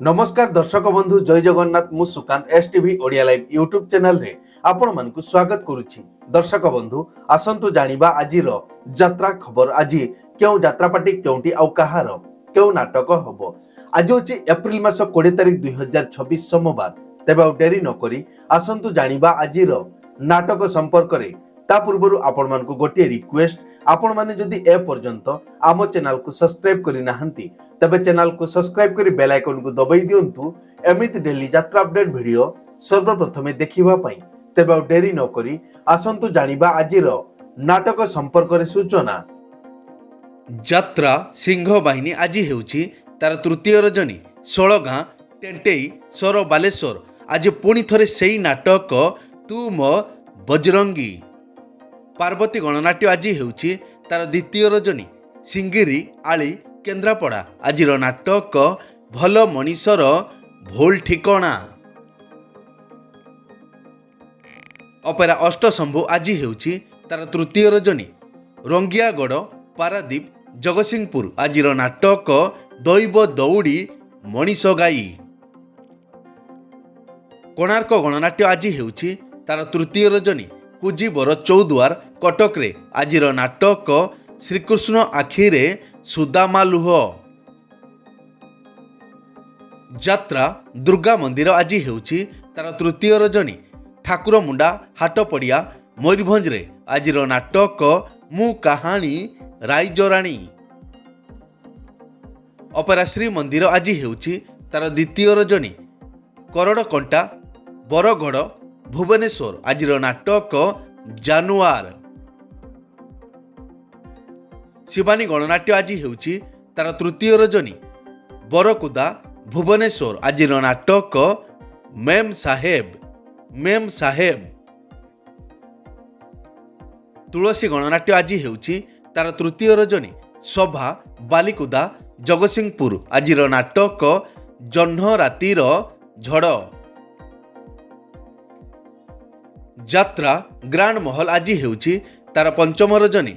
नमस्कार दर्शक बंधु जय जगन्नाथ मु Sukant STV Odia live YouTube channel रे आपण मानकु स्वागत करूछि। दर्शक बंधु आसंतु जानिबा आजिर यात्रा खबर। आज क्यों यात्रा पार्टी क्योंटी आउ कहार क्यों नाटक हबो। आज होछि एप्रिल मास 20 तारिख 2026 सोमवार। तेबे आउ डेरी न करी आसंतु जानिबा आजिर नाटक संपर्क रे। ता पूर्वरु आपण मानकु गोटे रिक्वेस्ट, आपण माने जदि ए पर्यंत आम चैनल को सब्सक्राइब करि नाहंती तबे चैनल को सब्सक्राइब करी बेल आइकन को दबाई दियंतु एमिति डेली यात्रा अपडेट वीडियो सर्वप्रथमे देखिबा पई। तेबे आउ डेरी न करी आसंतु जानिबा आजिर नाटक संपर्क रे सूचना। यात्रा सिंह बाहिनी आज हेउछि तार तृतीय रजनी 16 गाँ टेंटेई सोर बालेश्वर। आज पुणी थरे सेई नाटक तू मो बजरंगी। पार्वती गणनाट्य आज हेउछि तार द्वितीय रजनी सिंगिरी आली केन्द्रापड़ा। आज नाटक भल मनीषर भूल ठिकणा। अपेरा अष्टशंभु आज हेउछि तार तृतीय रजनी रंगियागढ़ पारादीप जगतसिंहपुर। आज नाटक दैव दौड़ी मनीष गाई। कोणार्क गणनाट्य आज हेउछि तार तृतीय रजनी कुजीबर चौदुआर कटक रे। आज नाटक श्रीकृष्ण आखिरे सुदामा लुह। यात्रा दुर्गा मंदिर आज हेउछि तार तृतीय रजनी ठाकुर मुंडा हाटपड़िया मयूरभंज रे। आज नाटक मु कहानी राइजराणी। अपेरा श्री मंदिर आज हेउछि तार द्वितीय रजनी करड़कंटा बरगढ़ भुवनेश्वर। आज नाटक जानुआर। शिवानी गणनाट्य आज हेउछि तार तृतीय रजनी बरकुदा भुवनेश्वर। आज नाटक मेम साहेब मेम साहेब। तुलसी गणनाट्य आज हेउछि तार तृतीय रजनी सभा बालिकुदा जगतसिंहपुर। आज नाटक जह्न रातिर झड़। यात्रा ग्रांड महल आज हेउछि तार पंचम रजनी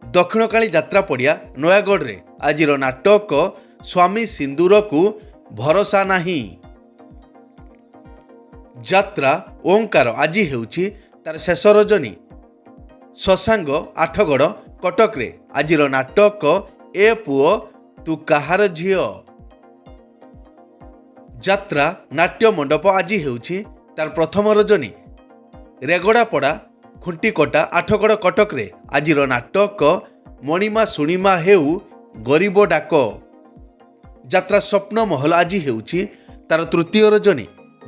दक्षिणकाली यात्रा पड़िया नयागढ़ रे। आज नाटक स्वामी सिंदूर को भरोसा नाही। यात्रा ओंकार आज हेउछि तार शेष रजनी शशांग आठगढ़ कटक रे। आज नाटक ए पुओ तू कहार झियो। यात्रा नाट्य मंडप आज हेउछि तार प्रथम रजनी रेगड़ापड़ा खुंटीकटा आठगढ़ कटक रे। आज नाटक मणिमा सुणिमा हेउ गरीब डाक। यात्रा स्वप्न महल आज हेउछि तार तृतीय रजनी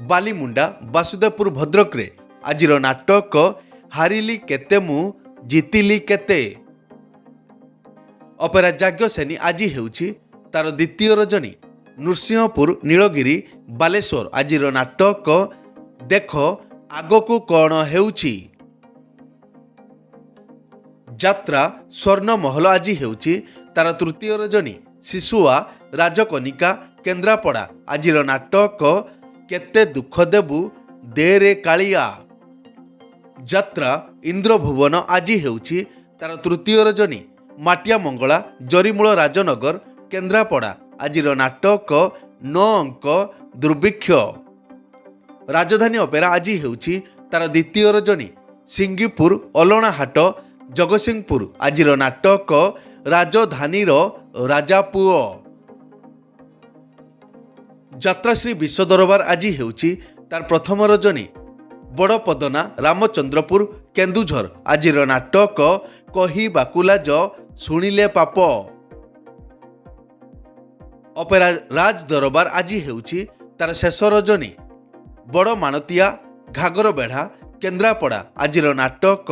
बालीमुंडा वासुदेवपुर भद्रक रे। आज नाटक हारिली केते मु जीतिली केते। अपेरा जाग्ञसेनी आज हेउछि तार द्वितीय रजनी नृसिंहपुर नीलगिरी बालेश्वर। आज नाटक देख आगकू कौन हेउछि। यात्रा स्वर्ण महल आज हेउछि तार तृतीय रजनी शिशुआ राजकनिका केन्द्रापड़ा। आज नाटक केते दुख देबु देरे कालिया। यात्रा इंद्रभुवन आज हेउछि तार तृतीय रजनी माटिया मंगला जरीमूल राजनगर केन्द्रापड़ा। आज नाटक 9 अंक दुर्भिक्ष। राजधानी अपेरा आज हेउछि तार द्वितीय रजनी सिंगीपुर अलणा हाट जगतसिंहपुर। आज नाटक राजधानी राजापुओ। यात्रा श्री विश्व दरबार आज हेउछि तार प्रथम रजनी बड़पदना रामचंद्रपुर केन्दुझर। आज नाटक कही बाकुलाज शुणिले पाप। अपेरा राज दरबार आज हेउछि तार शेष रजनी बड़ मानतिया घागर बेढ़ा केन्द्रापड़ा। आज नाटक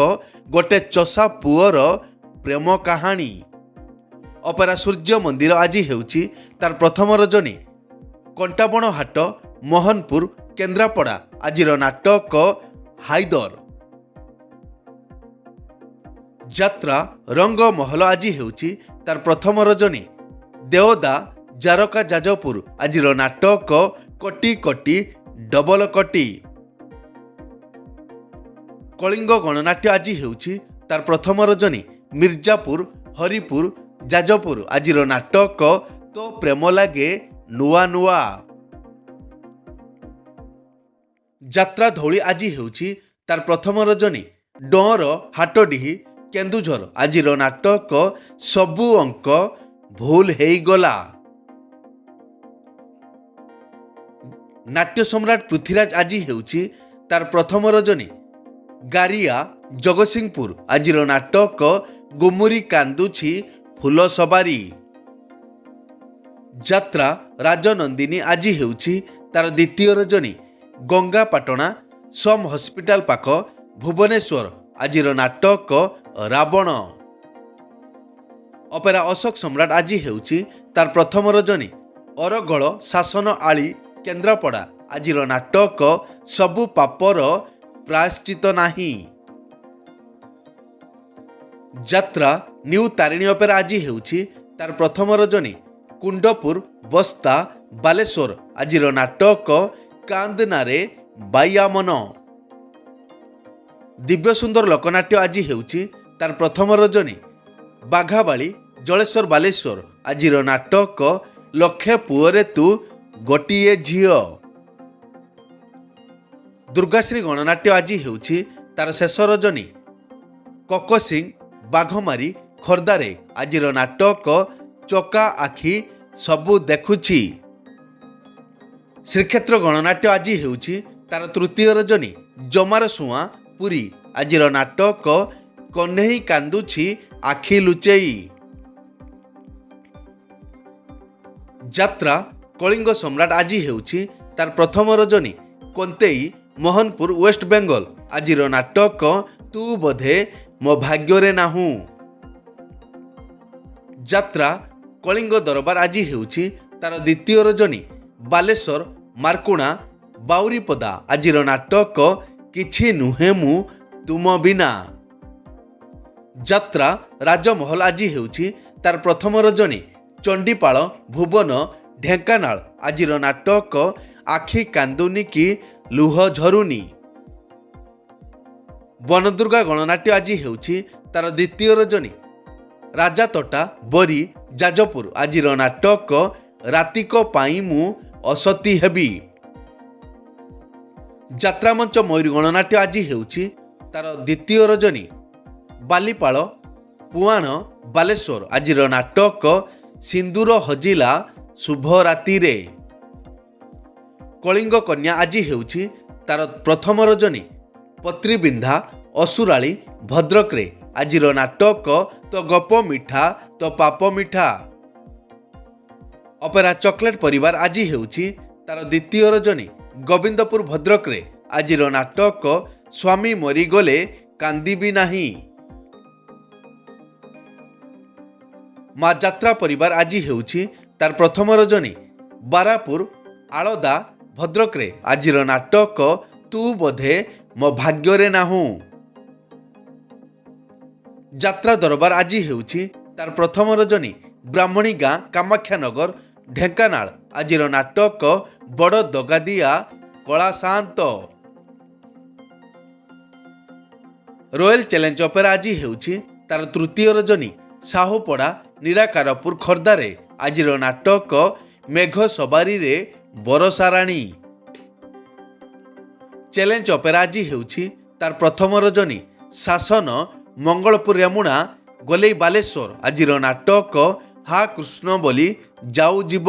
गोटे चषा पुअर प्रेम कहानी। अपेरा सूर्य मंदिर आज हेउछि तार प्रथम रजनी कंटाबण हाट मोहनपुर केन्द्रापड़ा। आज नाटक हाइदर। यात्रा रंग महल आज हेउछि तार प्रथम रजनी देवदा जारका जाजपुर। आज नाटक कटी कटी डबल कटी। कलिंग गणनाट्य आज हेउछि तार प्रथम रजनी मिर्जापुर हरिपुर जाजपुर। आज नाटक तो प्रेम लागे नुआ नुआ। ଯାତ୍ରା ଧଉଳି ଆଜି ହେଉଛି ତାର ପ୍ରଥମ ରଜନୀ। ଡଅଁର ହାଟଡିହି କେନ୍ଦୁଝର ଆଜିର ନାଟକ ସବୁ ଅଙ୍କ ଭୁଲ ହେଇଗଲା। ନାଟ୍ୟ ସମ୍ରାଟ ପୃଥ୍ୱୀରାଜ ଆଜି ହେଉଛି ତାର ପ୍ରଥମ ରଜନୀ। ଗାରିଆ ଜଗତସିଂହପୁର ଆଜିର ନାଟକ ଗୁମୁରି କାନ୍ଦୁଛି ଫୁଲ ସବାରି। ଯାତ୍ରା ରାଜନନ୍ଦିନୀ ଆଜି ହେଉଛି ତାର ଦ୍ୱିତୀୟ ରଜନୀ। ଗଙ୍ଗାପାଟଣା ସମ୍ ହସ୍ପିଟାଲ ପାଖ ଭୁବନେଶ୍ୱର ଆଜିର ନାଟକ ରାବଣ। ଅପେରା ଅଶୋକ ସମ୍ରାଟ ଆଜି ହେଉଛି ତାର ପ୍ରଥମ ରଜନୀ। ଅରଗଳ ଶାସନ ଆଳି କେନ୍ଦ୍ରାପଡ଼ା ଆଜିର ନାଟକ ସବୁ ପାପର ପ୍ରାୟଶ୍ଚିତ ନାହିଁ। ଯାତ୍ରା ନ୍ୟୁ ତାରିଣୀ ଅପେରା ଆଜି ହେଉଛି ତାର ପ୍ରଥମ ରଜନୀ। କୁଣ୍ଡପୁର ବସ୍ତା ବାଲେଶ୍ୱର ଆଜିର ନାଟକ କାନ୍ଦନାରେ ବାୟାମନ। ଦିବ୍ୟସୁନ୍ଦର ଲୋକନାଟ୍ୟ ଆଜି ହେଉଛି ତାର ପ୍ରଥମ ରଜନୀ। ବାଘାବାଳି ଜଳେଶ୍ୱର ବାଲେଶ୍ୱର ଆଜିର ନାଟକ ଲକ୍ଷେ ପୁଅରେ ତୁ ଗୋଟିଏ ଝିଅ। ଦୁର୍ଗାଶ୍ରୀ ଗଣନାଟ୍ୟ ଆଜି ହେଉଛି ତାର ଶେଷ ରଜନୀ। କକସିଂ ବାଘମାରି ଖୋର୍ଦ୍ଧାରେ ଆଜିର ନାଟକ ଚକା ଆଖି ସବୁ ଦେଖୁଛି। ଶ୍ରୀକ୍ଷେତ୍ର ଗଣନାଟ୍ୟ ଆଜି ହେଉଛି ତାର ତୃତୀୟ ରଜନୀ। ଜମାର ସୁଆଁ ପୁରୀ ଆଜିର ନାଟକ କହ୍ନେଇ କାନ୍ଦୁଛି ଆଖି ଲୁଚେଇ। ଯାତ୍ରା କଳିଙ୍ଗ ସମ୍ରାଟ ଆଜି ହେଉଛି ତାର ପ୍ରଥମ ରଜନୀ। କନ୍ତେଇ ମୋହନପୁର ୱେଷ୍ଟବେଙ୍ଗଲ ଆଜିର ନାଟକ ତୁ ବୋଧେ ମୋ ଭାଗ୍ୟରେ ନାହୁଁ। ଯାତ୍ରା କଳିଙ୍ଗ ଦରବାର ଆଜି ହେଉଛି ତାର ଦ୍ୱିତୀୟ ରଜନୀ। ବାଲେଶ୍ୱର ମାର୍କୁଣା ବାଉରିପଦା ଆଜିର ନାଟକ କିଛି ନୁହେଁ ମୁଁ ତୁମ ବିନା। ଯାତ୍ରା ରାଜମହଲ ଆଜି ହେଉଛି ତାର ପ୍ରଥମ ରଜନୀ। ଚଣ୍ଡିପାଳ ଭୁବନ ଢେଙ୍କାନାଳ ଆଜିର ନାଟକ ଆଖି କାନ୍ଦୁନି କି ଲୁହ ଝରୁନି। ବନଦୁର୍ଗା ଗଣନାଟ୍ୟ ଆଜି ହେଉଛି ତାର ଦ୍ୱିତୀୟ ରଜନୀ। ରାଜାତୋଟା ବରୀ ଯାଜପୁର ଆଜିର ନାଟକ ରାତିକ ପାଇଁ ମୁଁ ଅସତୀ ହେବି। ଯାତ୍ରାମଞ୍ଚ ମୟୂରୀ ଗଣନାଟ୍ୟ ଆଜି ହେଉଛି ତାର ଦ୍ୱିତୀୟ ରଜନୀ। ବାଲିପାଳ ପୁଆଣ ବାଲେଶ୍ୱର ଆଜିର ନାଟକ ସିନ୍ଦୁର ହଜିଲା ଶୁଭ ରାତିରେ। କଳିଙ୍ଗ କନ୍ୟା ଆଜି ହେଉଛି ତାର ପ୍ରଥମ ରଜନୀ। ପତ୍ରୀବିନ୍ଧା ଅସୁରାଳି ଭଦ୍ରକରେ ଆଜିର ନାଟକ ତ ଗପ ମିଠା ତ ପାପ ମିଠା। ଅପେରା ଚକୋଲେଟ ପରିବାର ଆଜି ହେଉଛି ତାର ଦ୍ୱିତୀୟ ରଜନୀ। ଗୋବିନ୍ଦପୁର ଭଦ୍ରକରେ ଆଜିର ନାଟକ ସ୍ୱାମୀ ମରିଗଲେ କାନ୍ଦିବି ନାହିଁ। ମା ଯାତ୍ରା ପରିବାର ଆଜି ହେଉଛି ତାର ପ୍ରଥମ ରଜନୀ। ବାରାପୁର ଆଳଦା ଭଦ୍ରକରେ ଆଜିର ନାଟକ ତୁ ବୋଧେ ମୋ ଭାଗ୍ୟରେ ନାହୁଁ। ଯାତ୍ରା ଦରବାର ଆଜି ହେଉଛି ତାର ପ୍ରଥମ ରଜନୀ। ବ୍ରାହ୍ମଣୀ ଗାଁ କାମାକ୍ଷାନଗର ଢେଙ୍କାନାଳ ଆଜିର ନାଟକ ବଡ଼ ଦଗାଦିଆ କଳା ସାନ୍ତ। ରୟାଲ ଚ୍ୟାଲେଞ୍ଜ ଅପେରା ଆଜି ହେଉଛି ତାର ତୃତୀୟ ରଜନୀ। ସାହୁପଡ଼ା ନିରାକାରପୁର ଖୋର୍ଦ୍ଧାରେ ଆଜିର ନାଟକ ମେଘ ସବାରିରେ ବରଷାରାଣୀ। ଚ୍ୟାଲେଞ୍ଜ ଅପେରା ଆଜି ହେଉଛି ତାର ପ୍ରଥମ ରଜନୀ। ଶାସନ ମଙ୍ଗଳପୁର ରେମୁଣା ଗୋଲେଇ ବାଲେଶ୍ୱର ଆଜିର ନାଟକ ହା କୃଷ୍ଣ ବୋଲି ଯାଉ ଯିବ।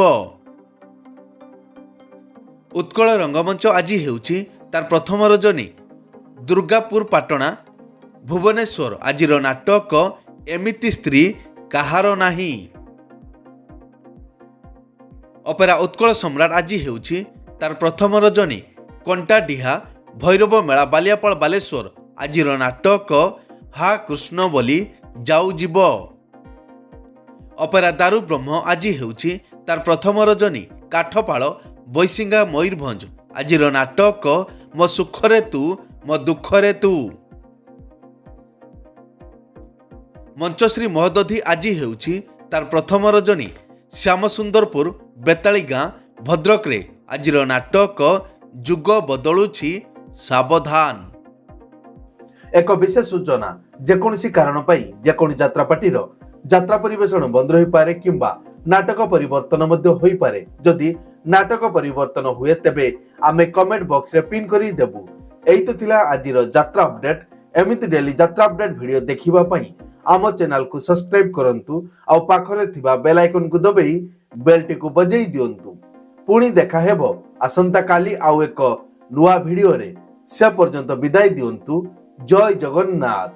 ଉତ୍କଳ ରଙ୍ଗମଞ୍ଚ ଆଜି ହେଉଛି ତାର ପ୍ରଥମ ରଜନୀ। ଦୁର୍ଗାପୁର ପାଟଣା ଭୁବନେଶ୍ୱର ଆଜିର ନାଟକ ଏମିତି ସ୍ତ୍ରୀ କାହାର ନାହିଁ। ଅପେରା ଉତ୍କଳ ସମ୍ରାଟ ଆଜି ହେଉଛି ତାର ପ୍ରଥମ ରଜନୀ। କଣ୍ଟାଡିହା ଭୈରବ ମେଳା ବାଲିଆପାଳ ବାଲେଶ୍ୱର ଆଜିର ନାଟକ ହା କୃଷ୍ଣ ବୋଲି ଯାଉ ଯିବ। ଅପେରା ଦାରୁ ବ୍ରହ୍ମ ଆଜି ହେଉଛି ତାର ପ୍ରଥମ ରଜନୀ। କାଠପାଳ ବୈଶିଙ୍ଗା ମୟୂରଭଞ୍ଜ ଆଜିର ନାଟକ ମୋ ସୁଖରେ ତୁ ମୋ ଦୁଃଖରେ ତୁ। ମଞ୍ଚଶ୍ରୀ ମହୋଦଧି ଆଜି ହେଉଛି ତାର ପ୍ରଥମ ରଜନୀ। ଶ୍ୟାମସୁନ୍ଦରପୁର ବେତାଳି ଗାଁ ଭଦ୍ରକରେ ଆଜିର ନାଟକ ଯୁଗ ବଦଳୁଛି ସାବଧାନ। ଏକ ବିଶେଷ ସୂଚନା, ଯେକୌଣସି କାରଣ ପାଇଁ ଯେକୌଣସି ଯାତ୍ରାପାର୍ଟିର ଯାତ୍ରା ପରିବେଷଣ ବନ୍ଦ ରହିପାରେ କିମ୍ବା ନାଟକ ପରିବର୍ତ୍ତନ ମଧ୍ୟ ହୋଇପାରେ। ଯଦି ନାଟକ ପରିବର୍ତ୍ତନ ହୁଏ ତେବେ आमे कमेंट बॉक्स रे पिन करी देबु। एई तो थिला आजिर यात्रा अपडेट। एमिति डेली यात्रा अपडेट वीडियो देखिबा पई आम चैनल को सब्सक्राइब करंतु आ पाखरे थिबा बेल आइकन को दबेई बेल टी को बजेई दियंतु। पुणी देखा हेबो आसंता काली आउ एक नुआ वीडियो रे। से पर्यंत विदाय दियंतु। जय जगन्नाथ।